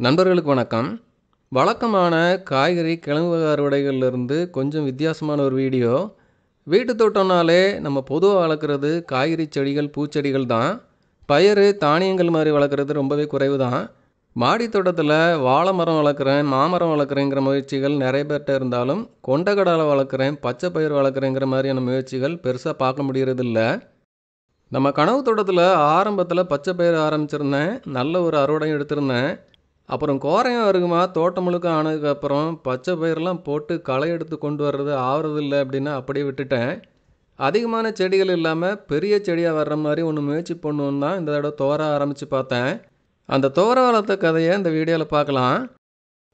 நண்பர்களுக்கு வணக்கம். வழக்கமான காய்கறி, கிழங்கு அறுவடைகள்லேருந்து கொஞ்சம் வித்தியாசமான ஒரு வீடியோ. வீட்டு தோட்டம்னாலே நம்ம பொதுவாக வளர்க்குறது காய்கறி செடிகள், பூச்செடிகள் தான். பயறு, தானியங்கள் மாதிரி வளர்க்குறது ரொம்பவே குறைவு தான். மாடி தோட்டத்தில் வாழை மரம் வளர்க்குறேன், மாமரம் வளர்க்குறேங்கிற முயற்சிகள் நிறைய பேர்கிட்ட இருந்தாலும், கொண்டக்கடலை வளர்க்குறேன், பச்சை பயிர் வளர்க்குறேங்கிற மாதிரியான முயற்சிகள் பெருசாக பார்க்க முடியறதில்ல. நம்ம கனவு தோட்டத்தில் ஆரம்பத்தில் பச்சை பயிர் ஆரம்பிச்சிருந்தேன், நல்ல ஒரு அறுவடையும் எடுத்திருந்தேன். அப்புறம் கோரையும் வருகுமா தோட்டம் முழுக்க ஆனதுக்கப்புறம் பச்சை பயிரெலாம் போட்டு களை எடுத்து கொண்டு வர்றது ஆவறதில்லை அப்படின்னு அப்படியே விட்டுட்டேன். அதிகமான செடிகள் இல்லாமல் பெரிய செடியாக வர்ற மாதிரி ஒன்று முயற்சி பண்ணுவோன்னு தான் இந்த தடவை தோர ஆரம்பித்து பார்த்தேன். அந்த தோர வளர்த்த கதையை இந்த வீடியோவில் பார்க்கலாம்.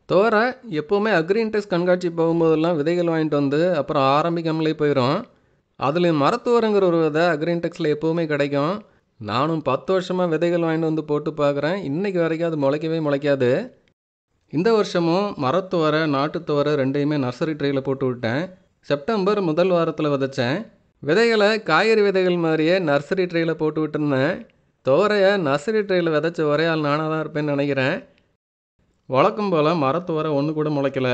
தோர எப்போவுமே அக்ரின்டெக்ஸ் கண்காட்சி போகும்போதெல்லாம் விதைகள் வாங்கிட்டு வந்து அப்புறம் ஆரம்பிக்காமலே போயிடும். அதுலேயும் மரத்தோரங்கிற ஒரு விதை அக்ரின்டெக்ஸில் எப்போவுமே கிடைக்கும். நானும் 10 வருஷமாக விதைகள் வாங்கிட்டு வந்து போட்டு பார்க்குறேன். இன்றைக்கி வரைக்கும் அது முளைக்கவே முளைக்காது. இந்த வருஷமும் மரத்துவரை, நாட்டுத்துவரை ரெண்டையுமே நர்சரி ட்ரேயில் போட்டு விட்டேன். செப்டம்பர் முதல் வாரத்தில் விதைச்சேன். விதைகளை காய்கறி விதைகள் மாதிரியே நர்சரி ட்ரேயில் போட்டு விட்டுருந்தேன். துவரையை நர்சரி ட்ரேயில் விதைச்ச ஒரே ஆள் நானாக தான் இருப்பேன்னு நினைக்கிறேன். வழக்கம் போல் மரத்துவரை ஒன்று கூட முளைக்கல.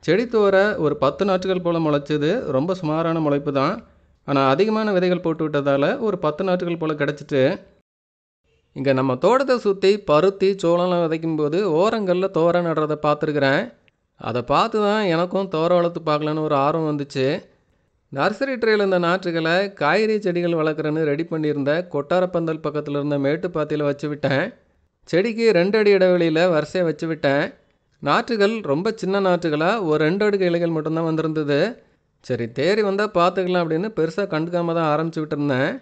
செடி துவரை ஒரு 10 நாட்கள் போல் முளைச்சது. ரொம்ப சுமாரான முளைப்பு தான். ஆனால் அதிகமான விதைகள் போட்டு விட்டதால் ஒரு 10 நாட்கள் போல் கிடச்சிட்டு. இங்கே நம்ம தோட்டத்தை சுற்றி பருத்தி, சோளம்லாம் விதைக்கும்போது ஓரங்களில் தோரை நடுறதை பார்த்துருக்குறேன். அதை பார்த்து தான் எனக்கும் தோரை வளர்த்து பார்க்கலான்னு ஒரு ஆர்வம் வந்துச்சு. நர்சரி ட்ரேயில் இந்த நாற்றுகளை காய்கறி செடிகள் வளர்க்குறேன்னு ரெடி பண்ணியிருந்த கொட்டாரப்பந்தல் பக்கத்தில் இருந்த மேட்டுப்பாத்தியில் வச்சு விட்டேன். செடிக்கு 2 அடி இடைவெளியில் வரிசையாக வச்சு விட்டேன். நாற்றுகள் ரொம்ப சின்ன நாற்றுகளாக ஒரு 2 அடுக்கு இலைகள் மட்டும்தான் வந்திருந்தது. சரி, தேறி வந்தால் பார்த்துக்கலாம் அப்படின்னு பெருசாக கண்டுக்காம தான் ஆரம்பிச்சு விட்டுருந்தேன்.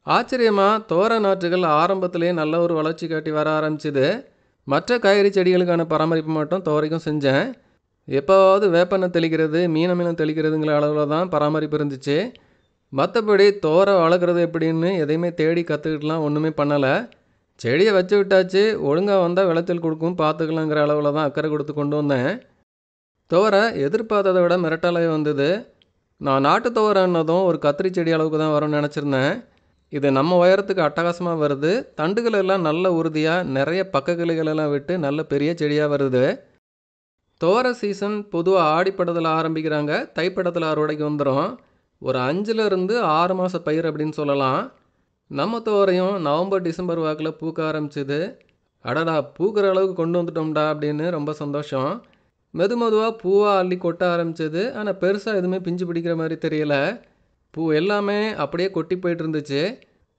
ஆச்சரியமாக தோர நாற்றுகள் ஆரம்பத்திலே நல்ல ஒரு வளர்ச்சி காட்டி வர ஆரம்பிச்சுது. மற்ற காய்கறி செடிகளுக்கான பராமரிப்பு மட்டும் துவரைக்கும் செஞ்சேன். எப்போவாவது வேப்பெண்ணெய் தெளிக்கிறது, மீனமிலம் தெளிக்கிறதுங்கிற அளவில் தான் பராமரிப்பு இருந்துச்சு. மற்றபடி தோரை வளர்க்குறது எப்படின்னு எதையுமே தேடி கற்றுக்கிட்டுலாம் ஒன்றுமே பண்ணலை. செடியை வச்சு விட்டாச்சு, ஒழுங்காக வந்தால் விளைச்சல் கொடுக்கும், பார்த்துக்கலாங்கிற அளவில் தான் அக்கறை கொடுத்து கொண்டு வந்தேன். துவரை எதிர்பார்த்ததை விட மிரட்டலாக வந்தது. நான் நாட்டு துவரைன்னதும் ஒரு கத்திரி செடி அளவுக்கு தான் வரும்னு நினச்சிருந்தேன். இது நம்ம உயரத்துக்கு அட்டகாசமாக வருது. தண்டுகள் எல்லாம் நல்ல உறுதியாக நிறைய பக்க கிளைகளெல்லாம் விட்டு நல்ல பெரிய செடியாக வருது. துவரை சீசன் பொதுவாக ஆடிப்படத்தில் ஆரம்பிக்கிறாங்க, தைப்படத்தில் அறுவடைக்கு வந்துடும். ஒரு 5லேருந்து 6 மாத பயிர் அப்படின்னு சொல்லலாம். நம்ம துவரையும் நவம்பர், டிசம்பர் வாக்கில் பூக்க ஆரம்பிச்சிது. அடடா, பூக்கிற அளவுக்கு கொண்டு வந்துட்டோம்டா அப்படின்னு ரொம்ப சந்தோஷம். மெதுவாக பூவாக அள்ளி கொட்ட ஆரம்பிச்சது. ஆனால் பெருசாக எதுவுமே பிஞ்சு பிடிக்கிற மாதிரி தெரியல. பூ எல்லாமே அப்படியே கொட்டி போயிட்டு இருந்துச்சு.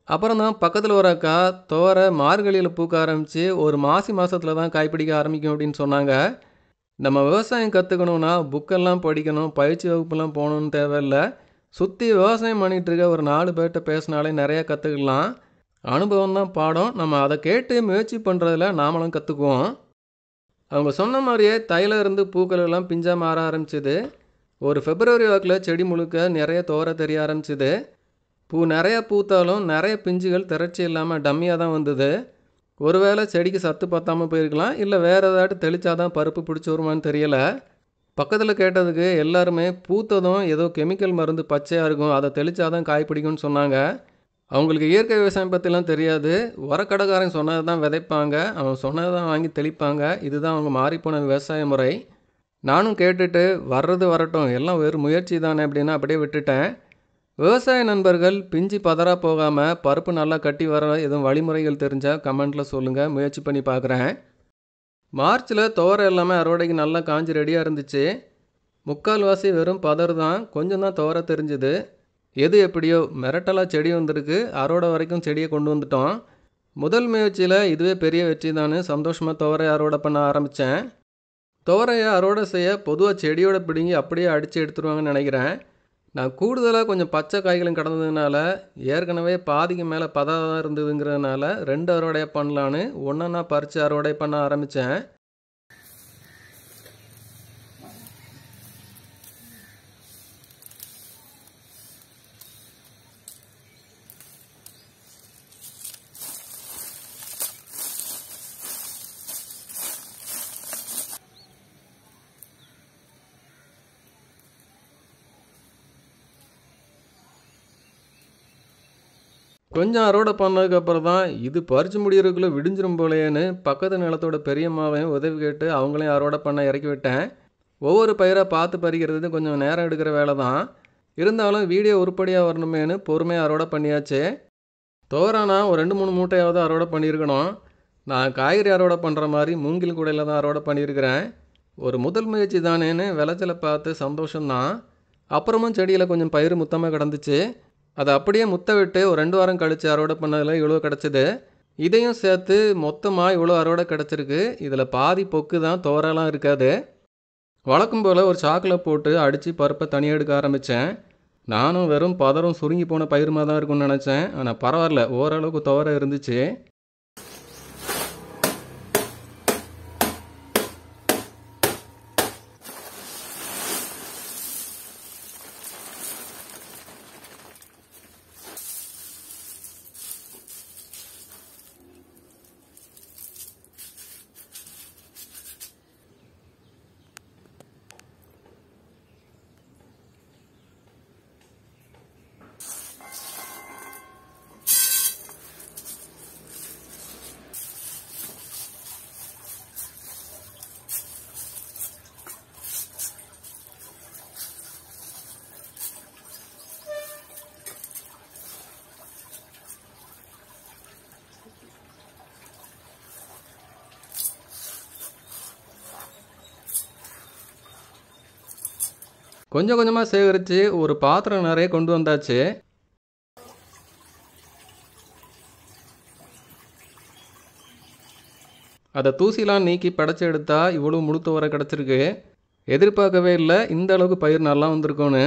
அப்புறம் தான் பக்கத்தில் ஒரு அக்கா துவரை மார்கழியில் பூக்க ஆரம்பித்து ஒரு மாசி மாதத்தில் தான் காய்பிடிக்க ஆரம்பிக்கும் அப்படின்னு சொன்னாங்க. நம்ம விவசாயம் கற்றுக்கணுன்னா புக்கெல்லாம் படிக்கணும், பயிற்சி வகுப்புலாம் போகணுன்னு தேவையில்லை. சுற்றி விவசாயம் பண்ணிகிட்ருக்க ஒரு 4 பேர்கிட்ட பேசினாலே நிறையா கற்றுக்கலாம். அனுபவம் தான் பாடம். நம்ம அதை கேட்டு முயற்சி பண்ணுறதுல நாமளும் கற்றுக்குவோம். அவங்க சொன்ன மாதிரியே தைல இருந்து பூக்கள் எல்லாம் பிஞ்சாக மாற ஆரம்பிச்சிது. ஒரு பிப்ரவரி வாக்கில் செடி முழுக்க நிறைய துவரை தெரிய ஆரம்பிச்சிது. பூ நிறையா பூத்தாலும் நிறைய பிஞ்சுகள் திரட்சி இல்லாமல் டம்மியாக தான் வந்தது. ஒருவேளை செடிக்கு சத்து பத்தாமல் போயிருக்கலாம், இல்லை வேறு ஏதாட்டு தெளித்தாதான் பருப்பு பிடிச்சி வருமானு தெரியலை. பக்கத்தில் கேட்டதுக்கு எல்லாருமே பூத்ததும் ஏதோ கெமிக்கல் மருந்து பச்சையாக இருக்கும், அதை தெளித்தாதான் காய் பிடிக்கும்னு சொன்னாங்க. அவங்களுக்கு இயற்கை விவசாயம் பற்றிலாம் தெரியாது. உரக்கடைக்காரன் சொன்னதை தான் விதைப்பாங்க, அவன் சொன்னதை தான் வாங்கி தெளிப்பாங்க. இதுதான் அவங்க மாறிப்போன விவசாய முறை. நானும் கேட்டுட்டு வர்றது வரட்டும், எல்லாம் வெறும் முயற்சி தானே அப்படின்னு அப்படியே விட்டுட்டேன். விவசாய நண்பர்கள் பிஞ்சு பதறா போகாமல் பருப்பு நல்லா கட்டி வர எதுவும் வழிமுறைகள் தெரிஞ்சால் கமெண்ட்டில் சொல்லுங்கள், முயற்சி பண்ணி பார்க்குறேன். மார்ச்சில் துவரை எல்லாமே அறுவடைக்கு நல்லா காஞ்சி ரெடியாக இருந்துச்சு. முக்கால்வாசி வெறும் பதறு தான், கொஞ்சம் தான் துவரை தெரிஞ்சுது. எது எப்படியோ மிரட்டலாக செடி வந்திருக்கு. அறுவடை வரைக்கும் செடியை கொண்டு வந்துட்டோம். முதல் முயற்சியில் இதுவே பெரிய வெற்றி தான். சந்தோஷமாக துவரை அறுவடை பண்ண ஆரம்பித்தேன். துவரையை அறுவடை செய்ய பொதுவாக செடியோட பிடுங்கி அப்படியே அடித்து எடுத்துருவாங்கன்னு நினைக்கிறேன். நான் கூடுதலாக கொஞ்சம் பச்சை காய்களும் கடந்ததுனால, ஏற்கனவே பாதிக்கு மேலே பதம் இருந்ததுங்கிறதுனால 2 அறுவடை பண்ணலான்னு ஒன்றா பறித்து அறுவடை பண்ண ஆரம்பித்தேன். கொஞ்சம் அறுவடை பண்ணதுக்கப்புறம் தான் இது பறித்து முடியறதுக்குள்ளே விடிஞ்சிரும் போலேன்னு பக்கத்து நிலத்தோட பெரியம்மாவையும் உதவி கேட்டு அவங்களையும் அறுவடை பண்ண இறக்கி விட்டேன். ஒவ்வொரு பயிராக பார்த்து பறிக்கிறது கொஞ்சம் நேரம் எடுக்கிற வேலை தான். இருந்தாலும் வீடியோ உருப்படியாக வரணுமேனு பொறுமையாக அறுவடை பண்ணியாச்சு. துவரானா ஒரு 2-3 மூட்டையாவது அறுவடை பண்ணியிருக்கணும். நான் காய்கறி அறுவடை பண்ணுற மாதிரி மூங்கில் கூடையில் தான் அறுவடை பண்ணியிருக்கிறேன். ஒரு முதல் முயற்சி தானேன்னு விளைச்சலை பார்த்து சந்தோஷம்தான். அப்புறமும் செடியில் கொஞ்சம் பயிர் முத்தமாக கிடந்துச்சு. அதை அப்படியே முத்த விட்டு ஒரு 2 வாரம் கழித்து அறுவடை பண்ணதில் இவ்வளோ கிடச்சிது. இதையும் சேர்த்து மொத்தமாக இவ்வளோ அறுவடை கிடச்சிருக்கு. இதில் பாதி பொக்கு தான், துவரெல்லாம் இருக்காது. வழக்கம் போல் ஒரு சாக்கில் போட்டு அடித்து பருப்பை தனியாக எடுக்க ஆரம்பித்தேன். நானும் வெறும் பதறும் சுருங்கி போன பயிருமா தான் இருக்கும்னு நினச்சேன். ஆனால் பரவாயில்ல, ஓரளவுக்கு துவரை இருந்துச்சு. கொஞ்சம் கொஞ்சமாக சேகரித்து ஒரு பாத்திரம் நிறைய கொண்டு வந்தாச்சு. அதை தூசிலாம் நீக்கி படைச்சி எடுத்தா இவ்வளோ முழு துவரை கிடச்சிருக்கு. எதிர்பார்க்கவே இல்லை இந்த அளவுக்கு பயிர் நல்லா வந்திருக்கும்னு.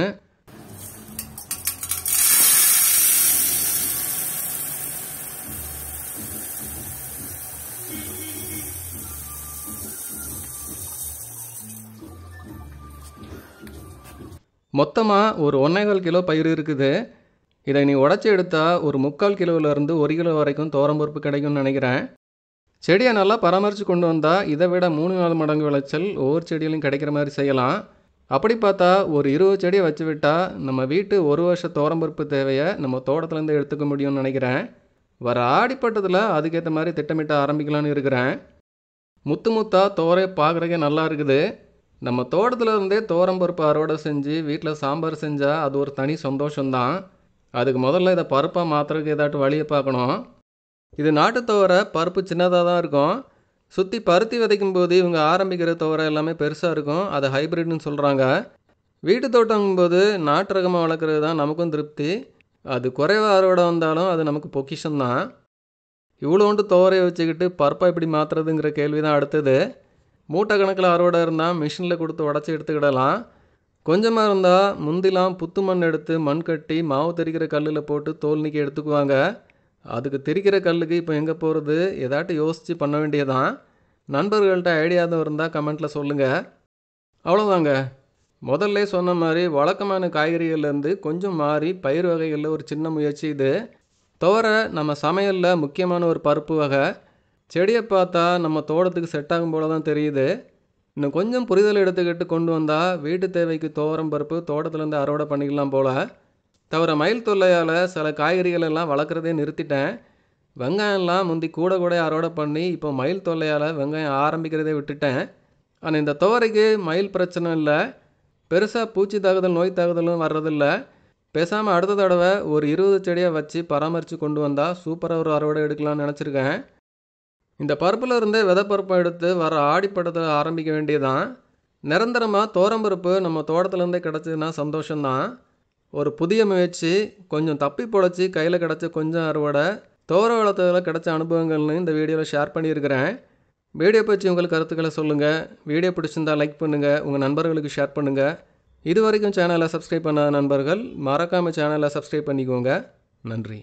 மொத்தமாக ஒரு 1.25 கிலோ பயிர் இருக்குது. இதை நீ உடச்சி எடுத்தால் ஒரு 3/4 கிலோவிலேருந்து 1 கிலோ வரைக்கும் துவரம்பருப்பு கிடைக்கும்னு நினைக்கிறேன். செடியை நல்லா பராமரித்து கொண்டு வந்தால் இதை விட 3-4 மடங்கு விளைச்சல் ஒவ்வொரு செடியிலையும் கிடைக்கிற மாதிரி செய்யலாம். அப்படி பார்த்தா ஒரு 20 செடியை வச்சு விட்டால் நம்ம வீட்டு 1 வருஷ துவரம்பருப்பு தேவையை நம்ம தோட்டத்துலேருந்து எடுத்துக்க முடியும்னு நினைக்கிறேன். வர ஆடிப்பட்டத்தில் அதுக்கேற்ற மாதிரி திட்டமிட்ட ஆரம்பிக்கலான்னு இருக்கிறேன். முத்து முத்தாக துவரை பார்க்குறக்கே நல்லா இருக்குது. நம்ம தோட்டத்தில் இருந்தே துவரம்பருப்பு அறுவடை செஞ்சு வீட்டில் சாம்பார் செஞ்சால் அது ஒரு தனி சந்தோஷம்தான். அதுக்கு முதல்ல இதை பருப்பாக மாற்றுறதுக்கு ஏதாட்டும் வழியை பார்க்கணும். இது நாட்டு துவரை, பருப்பு சின்னதாக தான் இருக்கும். சுற்றி பருத்தி விதைக்கும் போது இவங்க ஆரம்பிக்கிற துவரை எல்லாமே பெருசாக இருக்கும். அதை ஹைப்ரிட்னு சொல்கிறாங்க. வீட்டு தோட்டங்கும்போது நாட்டு ரகமாக வளர்க்குறது தான் நமக்கும் திருப்தி. அது குறைவாக அறுவடை வந்தாலும் அது நமக்கு பொக்கிஷம்தான். இவ்வளோண்டு துவரையை வச்சுக்கிட்டு பருப்பாக எப்படி மாற்றுறதுங்கிற கேள்வி தான் அடுத்தது. மூட்டை கணக்கில் அறுவடை இருந்தால் மிஷினில் கொடுத்து உடச்சி எடுத்துக்கிடலாம். கொஞ்சமாக இருந்தால் முந்திலாம் புத்து மண் எடுத்து மண் கட்டி மாவு திரிக்கிற கல்லில் போட்டு தோல் நீக்கி எடுத்துக்குவாங்க. அதுக்கு திரிக்கிற கல்லுக்கு இப்போ எங்கே போகிறது, ஏதாட்டும் யோசித்து பண்ண வேண்டியதான். நண்பர்கள்ட்ட ஐடியா எதுவும் இருந்தால் கமெண்ட்டில் சொல்லுங்கள். அவ்வளோதாங்க. முதல்ல சொன்ன மாதிரி வழக்கமான காய்கறிகள்லேருந்து கொஞ்சம் மாறி பயிர் வகைகளில் ஒரு சின்ன முயற்சி இது. துவரை நம்ம சமையலில் முக்கியமான ஒரு பருப்பு வகை. செடியை பார்த்தா நம்ம தோட்டத்துக்கு செட் ஆகும் போல தான் தெரியுது. இன்னும் கொஞ்சம் புரிதல் எடுத்துக்கிட்டு கொண்டு வந்தால் வீட்டு தேவைக்கு துவரம் பருப்பு தோட்டத்துலேருந்து அறுவடை பண்ணிக்கலாம் போல். தவிர மயில் தொல்லையால் சில காய்கறிகள் எல்லாம் வளர்க்குறதே நிறுத்திட்டேன். வெங்காயம்லாம் முந்தி கூட அறுவடை பண்ணி இப்போ மயில் தொல்லையால் வெங்காயம் ஆரம்பிக்கிறதே விட்டுட்டேன். ஆனால் இந்த துவரைக்கு மயில் பிரச்சனை இல்லை. பெருசாக பூச்சி தாக்குதல், நோய் தாக்குதலும் வர்றதில்லை. பேசாமல் அடுத்த தடவை ஒரு 20 செடியாக வச்சு பராமரித்து கொண்டு வந்தால் சூப்பராக ஒரு அறுவடை எடுக்கலாம்னு நினச்சிருக்கேன். இந்த பருப்பில் இருந்தே விதைப்பருப்பை எடுத்து வர ஆடிப்பட்டத்தில் ஆரம்பிக்க வேண்டியதான். நிரந்தரமாக துவரம்பருப்பு நம்ம தோட்டத்துலேருந்தே கிடச்சிதுன்னா சந்தோஷம்தான். ஒரு புதிய முயற்சி, கொஞ்சம் தப்பி பொழைச்சி கையில் கிடச்ச கொஞ்சம் அறுவடை, துவர வளர்த்ததில் கிடச்ச அனுபவங்கள்னு இந்த வீடியோவில் ஷேர் பண்ணியிருக்கிறேன். வீடியோ பற்றி உங்கள் கருத்துக்களை சொல்லுங்கள். வீடியோ பிடிச்சிருந்தால் லைக் பண்ணுங்கள், உங்கள் நண்பர்களுக்கு ஷேர் பண்ணுங்கள். இது வரைக்கும் சேனலை சப்ஸ்கிரைப் பண்ணாத நண்பர்கள் மறக்காமல் சேனலை சப்ஸ்கிரைப் பண்ணிக்கோங்க. நன்றி.